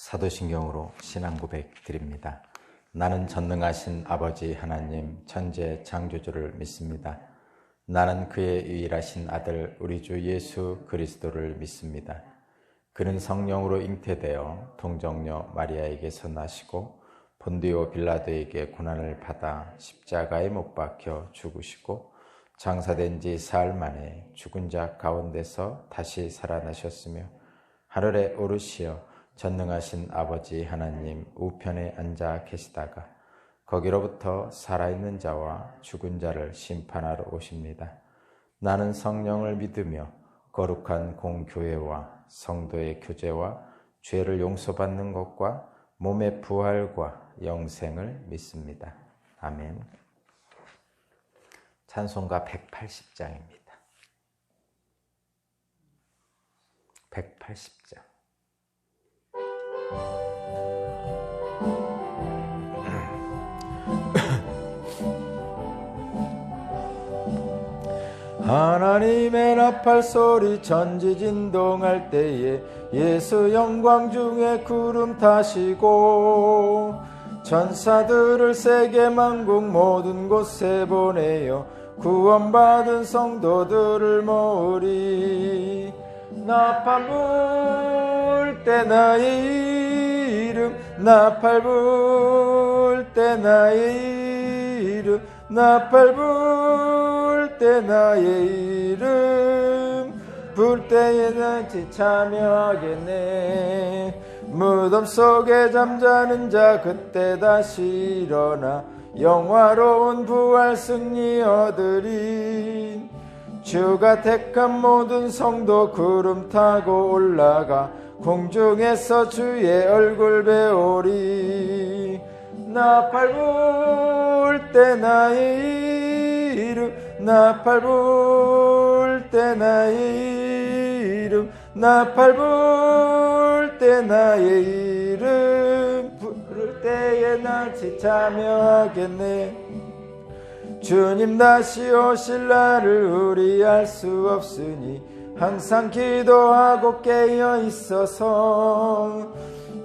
사도신경으로 신앙 고백 드립니다. 나는 전능하신 아버지 하나님 천재 창조주를 믿습니다. 나는 그의 유일하신 아들 우리 주 예수 그리스도를 믿습니다. 그는 성령으로 잉태되어 동정녀 마리아에게서 나시고 본디오 빌라도에게 고난을 받아 십자가에 못 박혀 죽으시고 장사된 지 사흘 만에 죽은 자 가운데서 다시 살아나셨으며 하늘에 오르시어 전능하신 아버지 하나님 우편에 앉아 계시다가 거기로부터 살아있는 자와 죽은 자를 심판하러 오십니다. 나는 성령을 믿으며 거룩한 공교회와 성도의 교제와 죄를 용서받는 것과 몸의 부활과 영생을 믿습니다. 아멘. 찬송가 180장입니다. 180장. 하나님의 나팔 소리 천지진동할 때에 예수 영광 중에 구름 타시고 천사들을 세계 만국 모든 곳에 보내어 구원받은 성도들을 모으리. 나팔 불 때 나의 이름 나팔 불 때 나의 이름 나팔 불 때 나의 이름 불 때에 잔치 참여하겠네. 무덤 속에 잠자는 자 그때 다시 일어나 영화로운 부활 승리 얻으리. 주가 택한 모든 성도 구름 타고 올라가 공중에서 주의 얼굴 배우리. 나팔 불 때 나의 이름 나팔 불 때 나의 이름 나팔 불 때 나의 이름 부를 때에 같이 참여하겠네. 주님 다시 오실 날을 우리 알 수 없으니 항상 기도하고 깨어 있어서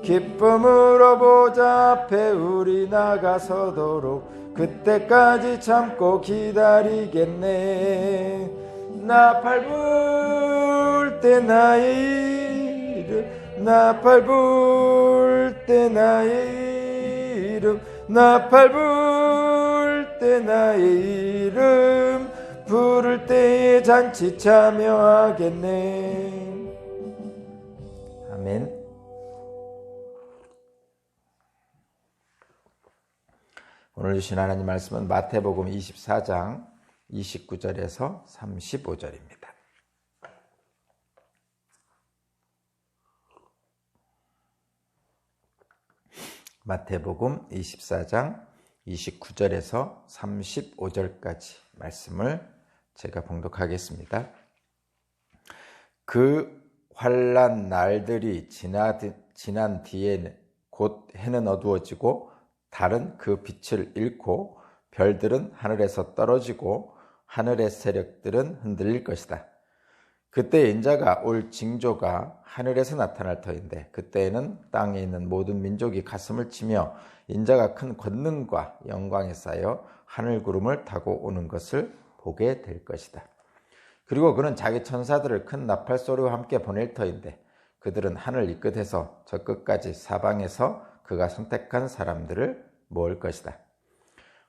기쁨으로 보좌 앞에 우리 나가서도록 그때까지 참고 기다리겠네. 나팔 불 때 나의 이름 나팔 불 때 나의 이름 나팔 불 때 나의 이름 부를 때에 잔치 참여하겠네. 아멘. 오늘 주신 하나님 말씀은 마태복음 24장 29절에서 35절입니다. 마태복음 24장 29절에서 35절까지 말씀을 제가 봉독하겠습니다. 그 환난 날들이 지난 뒤에 곧 해는 어두워지고 달은 그 빛을 잃고 별들은 하늘에서 떨어지고 하늘의 세력들은 흔들릴 것이다. 그때 인자가 올 징조가 하늘에서 나타날 터인데 그때에는 땅에 있는 모든 민족이 가슴을 치며 인자가 큰 권능과 영광에 쌓여 하늘 구름을 타고 오는 것을 보게 될 것이다. 그리고 그는 자기 천사들을 큰 나팔 소리와 함께 보낼 터인데 그들은 하늘 이 끝에서 저 끝까지 사방에서 그가 선택한 사람들을 모을 것이다.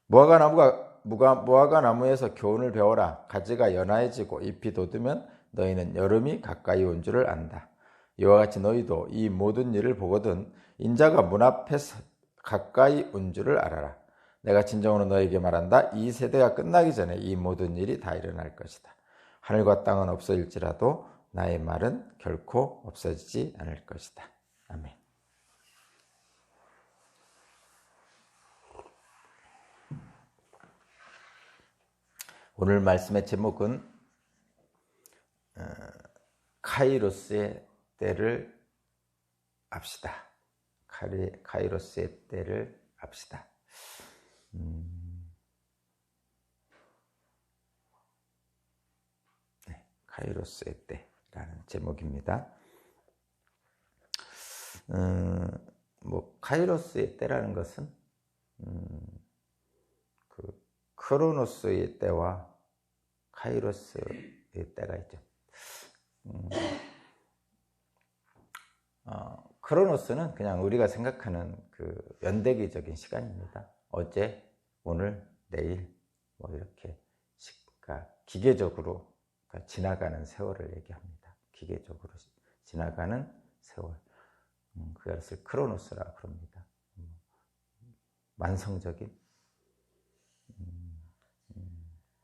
무화과 나무에서 교훈을 배워라. 가지가 연하해지고 잎이 돋으면 너희는 여름이 가까이 온 줄을 안다. 이와 같이 너희도 이 모든 일을 보거든 인자가 문 앞에서 가까이 온 줄을 알아라. 내가 진정으로 너희에게 말한다. 이 세대가 끝나기 전에 이 모든 일이 다 일어날 것이다. 하늘과 땅은 없어질지라도 나의 말은 결코 없어지지 않을 것이다. 아멘. 오늘 말씀의 제목은 카이로스의 때를 압시다. 카이로스의 때를 압시다. 카이로스의 때라는 제목입니다. 카이로스의 때라는 것은 크로노스의 때와 카이로스의 때가 있죠. 크로노스는 그냥 우리가 생각하는 그 연대기적인 시간입니다. 어제, 오늘, 내일 이렇게 그러니까 기계적으로 지나가는 세월을 얘기합니다. 기계적으로 지나가는 세월. 그것을 크로노스라 그럽니다. 만성적인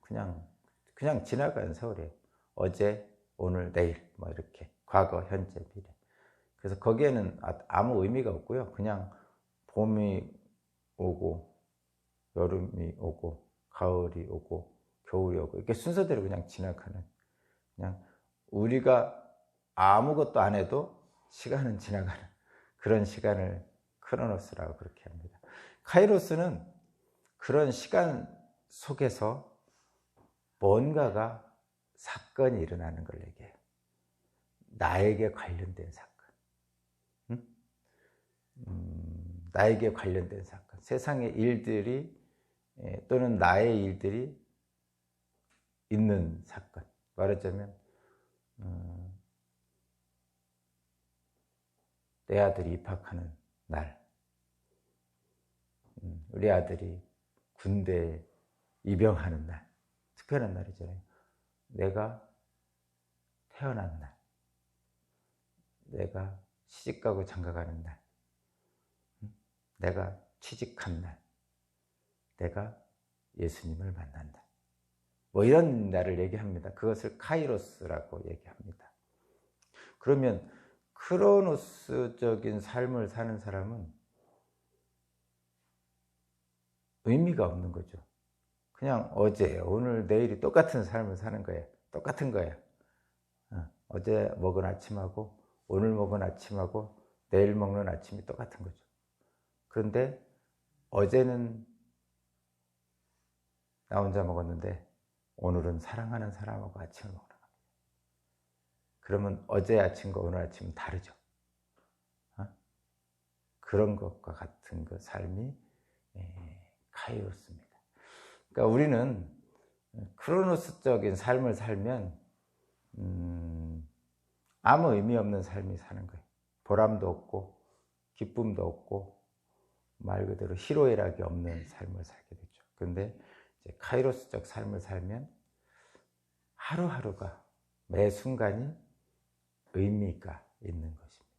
그냥 지나가는 세월이에요. 어제, 오늘, 내일 이렇게 과거, 현재, 미래. 그래서 거기에는 아무 의미가 없고요. 그냥 봄이 오고 여름이 오고 가을이 오고 겨울이 오고 이렇게 순서대로 그냥 지나가는, 그냥 우리가 아무것도 안 해도 시간은 지나가는 그런 시간을 크로노스라고 그렇게 합니다. 카이로스는 그런 시간 속에서 뭔가가 사건이 일어나는 걸 얘기해요. 나에게 관련된 사건. 나에게 관련된 사건. 세상의 일들이 또는 나의 일들이 있는 사건. 말하자면 내 아들이 입학하는 날, 우리 아들이 군대에 입영하는 날, 특별한 날이잖아요. 내가 태어난 날, 내가 시집가고 장가가는 날, 내가 취직한 날, 내가 예수님을 만난 날, 이런 날을 얘기합니다. 그것을 카이로스라고 얘기합니다. 그러면 크로노스적인 삶을 사는 사람은 의미가 없는 거죠. 그냥 어제, 오늘, 내일이 똑같은 삶을 사는 거예요. 똑같은 거예요. 어제 먹은 아침하고 오늘 먹은 아침하고 내일 먹는 아침이 똑같은 거죠. 그런데 어제는 나 혼자 먹었는데 오늘은 사랑하는 사람하고 아침을 먹는 겁니다. 그러면 어제 아침과 오늘 아침은 다르죠. 그런 것과 같은 그 삶이 카이로스입니다. 그러니까 우리는 크로노스적인 삶을 살면 아무 의미 없는 삶이 사는 거예요. 보람도 없고 기쁨도 없고 말 그대로 희로애락이 없는 삶을 살게 되죠. 그런데 이제 카이로스적 삶을 살면 하루하루가, 매 순간이 의미가 있는 것입니다.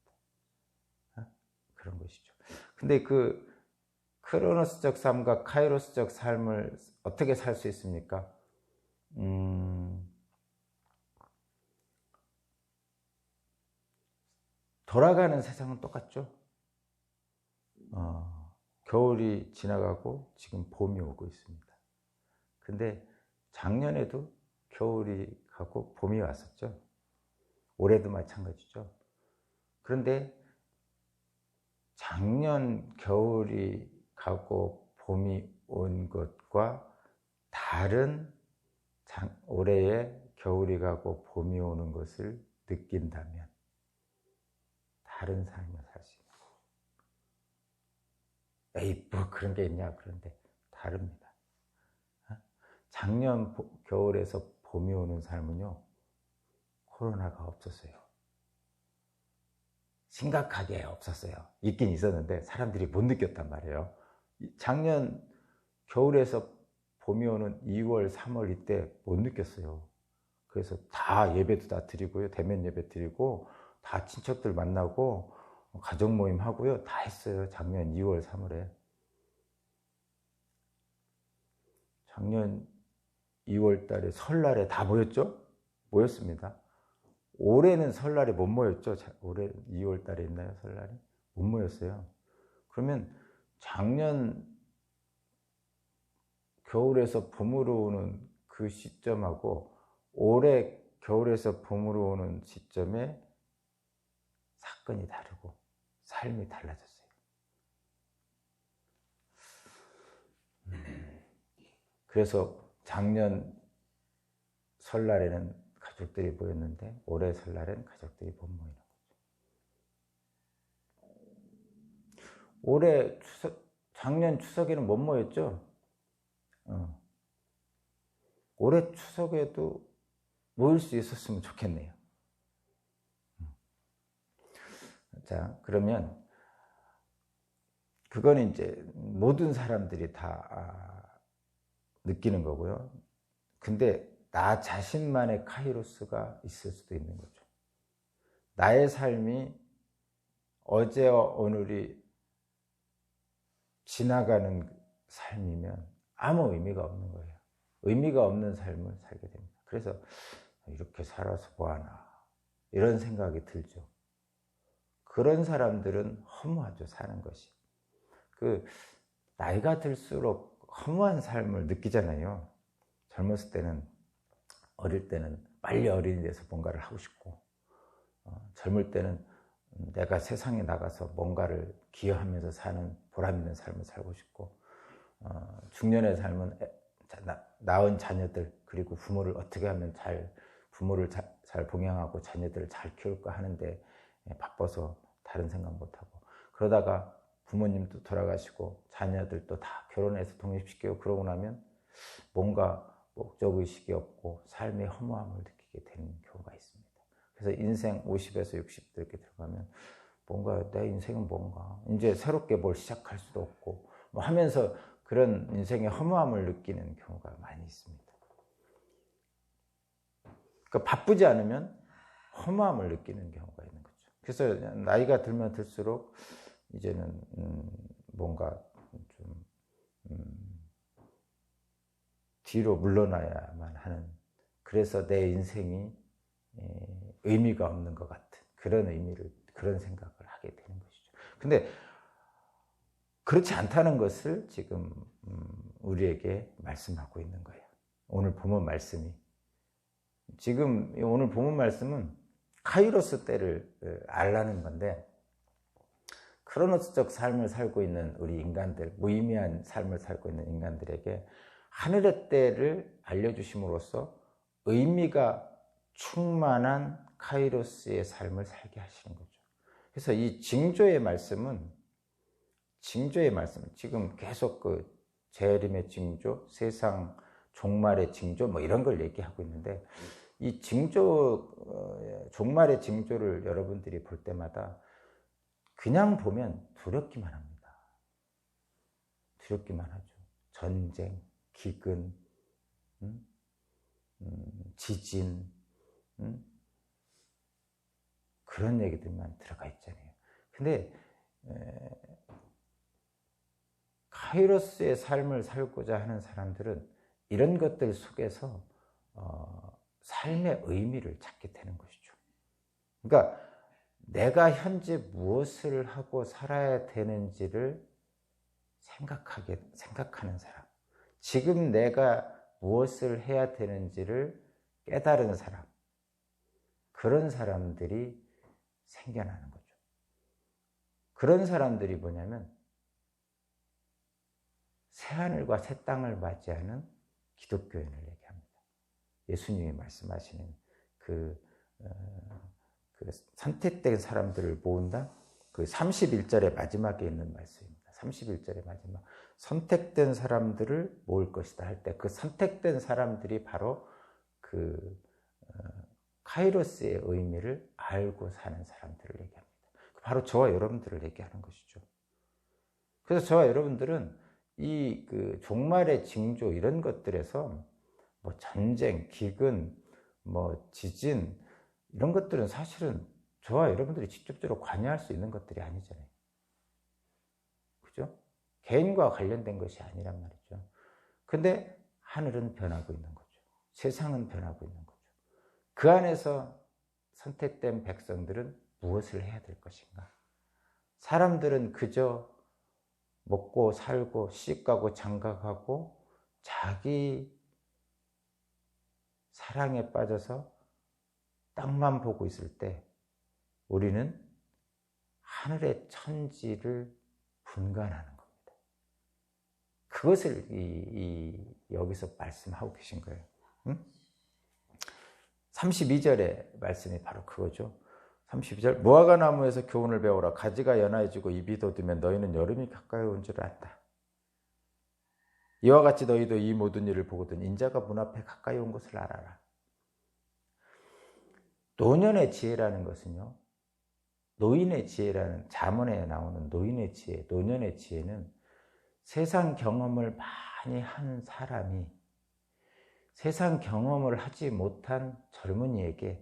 그런 것이죠. 근데 그 크로노스적 삶과 카이로스적 삶을 어떻게 살 수 있습니까? 돌아가는 세상은 똑같죠. 겨울이 지나가고 지금 봄이 오고 있습니다. 근데 작년에도 겨울이 가고 봄이 왔었죠. 올해도 마찬가지죠. 그런데 작년 겨울이 가고 봄이 온 것과 다른 올해의 겨울이 가고 봄이 오는 것을 느낀다면 다른 삶을 살 수 있는 거예요. 에이, 그런 게 있냐? 그런데 다릅니다. 작년 겨울에서 봄이 오는 삶은요, 코로나가 없었어요. 심각하게 없었어요. 있긴 있었는데 사람들이 못 느꼈단 말이에요. 작년 겨울에서 봄이 오는 2월, 3월 이때 못 느꼈어요. 그래서 다 예배도 다 드리고요. 대면 예배 드리고 다 친척들 만나고 가족 모임 하고요. 다 했어요. 작년 2월, 3월에. 작년 2월 달에 설날에 다 모였죠? 모였습니다. 올해는 설날에 못 모였죠? 올해 2월 달에 있나요? 설날에? 못 모였어요. 그러면 작년 겨울에서 봄으로 오는 그 시점하고 올해 겨울에서 봄으로 오는 시점에 사건이 다르고 삶이 달라졌어요. 그래서 작년 설날에는 가족들이 모였는데 올해 설날엔 가족들이 못 모이는 거죠. 올해 작년 추석에는 못 모였죠? 올해 추석에도 모일 수 있었으면 좋겠네요. 자, 그러면 그건 이제 모든 사람들이 다 느끼는 거고요. 근데 나 자신만의 카이로스가 있을 수도 있는 거죠. 나의 삶이 어제와 오늘이 지나가는 삶이면 아무 의미가 없는 거예요. 의미가 없는 삶을 살게 됩니다. 그래서 이렇게 살아서 뭐하나 이런 생각이 들죠. 그런 사람들은 허무하죠, 사는 것이. 나이가 들수록 허무한 삶을 느끼잖아요. 젊었을 때는, 어릴 때는 빨리 어른이 돼서 뭔가를 하고 싶고, 젊을 때는 내가 세상에 나가서 뭔가를 기여하면서 사는 보람 있는 삶을 살고 싶고, 중년의 삶은 낳은 자녀들, 그리고 부모를 어떻게 하면 부모를 잘 봉양하고 자녀들을 잘 키울까 하는데 바빠서 다른 생각 못하고, 그러다가 부모님도 돌아가시고 자녀들도 다 결혼해서 독립시키고 그러고 나면 뭔가 목적의식이 없고 삶의 허무함을 느끼게 되는 경우가 있습니다. 그래서 인생 50에서 60대 이렇게 들어가면 뭔가 내 인생은 뭔가 이제 새롭게 뭘 시작할 수도 없고 뭐 하면서 그런 인생의 허무함을 느끼는 경우가 많이 있습니다. 그러니까 바쁘지 않으면 허무함을 느끼는 경우가 있는 거죠. 그래서 나이가 들면 들수록 이제는 뭔가 좀 뒤로 물러나야만 하는, 그래서 내 인생이 의미가 없는 것 같은 그런 생각을 하게 되는 것이죠. 근데 그렇지 않다는 것을 지금 우리에게 말씀하고 있는 거예요. 오늘 본문 말씀이. 지금 오늘 본문 말씀은 카이로스 때를 알라는 건데, 크로노스적 삶을 살고 있는 우리 인간들, 무의미한 삶을 살고 있는 인간들에게 하늘의 때를 알려주심으로써 의미가 충만한 카이로스의 삶을 살게 하시는 거죠. 그래서 이 징조의 말씀은 지금 계속 재림의 징조, 세상 종말의 징조 뭐 이런 걸 얘기하고 있는데, 이 종말의 징조를 여러분들이 볼 때마다 그냥 보면 두렵기만 합니다. 두렵기만 하죠. 전쟁, 기근, 지진, 그런 얘기들만 들어가 있잖아요. 근데 카이로스의 삶을 살고자 하는 사람들은 이런 것들 속에서 삶의 의미를 찾게 되는 것이죠. 그러니까 내가 현재 무엇을 하고 살아야 되는지를 생각하는 사람, 지금 내가 무엇을 해야 되는지를 깨달은 사람, 그런 사람들이 생겨나는 거죠. 그런 사람들이 뭐냐면 새하늘과 새 땅을 맞이하는 기독교인을 얘기합니다. 예수님이 말씀하시는 그 선택된 사람들을 모은다. 그 31절의 마지막에 있는 말씀입니다. 31절의 마지막. 선택된 사람들을 모을 것이다 할 때 그 선택된 사람들이 바로 카이로스의 의미를 알고 사는 사람들을 얘기합니다. 바로 저와 여러분들을 얘기하는 것이죠. 그래서 저와 여러분들은 이 종말의 징조 이런 것들에서 뭐 전쟁, 기근, 뭐 지진 이런 것들은 사실은 저와 여러분들이 직접적으로 관여할 수 있는 것들이 아니잖아요. 그죠? 개인과 관련된 것이 아니란 말이죠. 근데 하늘은 변하고 있는 거죠. 세상은 변하고 있는 거죠. 그 안에서 선택된 백성들은 무엇을 해야 될 것인가? 사람들은 그저 먹고 살고 시집가고 장가가고 자기 사랑에 빠져서 땅만 보고 있을 때 우리는 하늘의 천지를 분간하는 겁니다. 그것을 여기서 말씀하고 계신 거예요. 32절의 말씀이 바로 그거죠. 32절 무화과 나무에서 교훈을 배우라. 가지가 연하여지고 잎이 돋으면 너희는 여름이 가까이 온 줄 안다. 이와 같이 너희도 이 모든 일을 보거든 인자가 문 앞에 가까이 온 것을 알아라. 노년의 지혜라는 것은요. 노인의 지혜라는 잠언에 나오는 노인의 지혜, 노년의 지혜는 세상 경험을 많이 한 사람이 세상 경험을 하지 못한 젊은이에게